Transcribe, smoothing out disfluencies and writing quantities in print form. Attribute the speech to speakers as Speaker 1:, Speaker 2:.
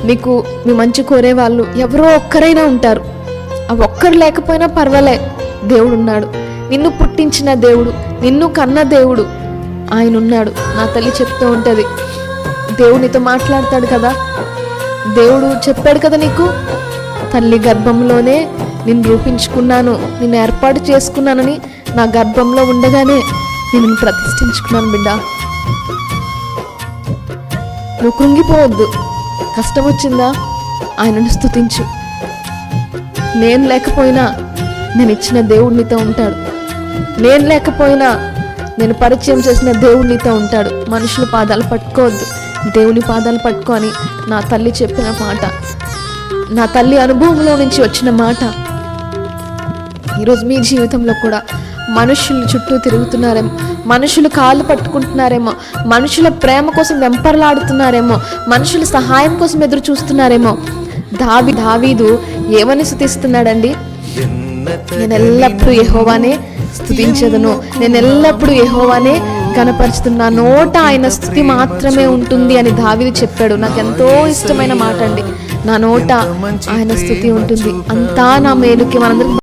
Speaker 1: మీకు మీ మంచి కోరే వాళ్ళు ఎవరో ఒక్కరైనా ఉంటారు. ఆ ఒక్కరు లేకపోయినా పర్వాలే, దేవుడు ఉన్నాడు. నిన్ను పుట్టించిన దేవుడు, నిన్ను కన్న దేవుడు ఆయన ఉన్నాడు. నా తల్లి చెప్తూ ఉంటుంది, దేవునితో మాట్లాడతాడు కదా, దేవుడు చెప్పాడు కదా నీకు, తల్లి గర్భంలోనే నిన్ను రూపించుకున్నాను, నిన్ను ఏర్పాటు చేసుకున్నానని, నా గర్భంలో ఉండగానే నేను ప్రతిష్ఠించుకున్నాను బిడ్డ. నువ్వు కృంగిపోవద్దు. కష్టం వచ్చిందా, ఆయనను స్తుతించు. నేను లేకపోయినా నేను ఇచ్చిన దేవుడు నీతో ఉంటాడు. నేను లేకపోయినా నేను పరిచయం చేసిన దేవుడు నీతో ఉంటాడు. మనుషుల పాదాలు పట్టుకోవద్దు, దేవుని పాదాలు పట్టుకొని నా తల్లి చెప్పిన మాట, నా తల్లి అనుభవంలో నుంచి వచ్చిన మాట. ఈరోజు మీ జీవితంలో కూడా మనుషులు చుట్టూ తిరుగుతున్నారేమో, మనుషులు కాళ్ళు పట్టుకుంటున్నారేమో, మనుషుల ప్రేమ కోసం వెంపర్లాడుతున్నారేమో, మనుషుల సహాయం కోసం ఎదురు చూస్తున్నారేమో. దావీదు ఏమని స్తుతిస్తున్నాడండి? నేను ఎల్లప్పుడూ యెహోవానే స్తుతించెదను, నేను ఎల్లప్పుడూ యెహోవానే కనపరుస్తున్నా, నోట ఆయన స్తుతి మాత్రమే ఉంటుంది అని దావీదు చెప్పాడు. నాకు ఎంతో ఇష్టమైన మాట అండి. నా నోట ఆయన స్తుతి ఉంటుంది, అంతా నా మేలుకి. మనందరం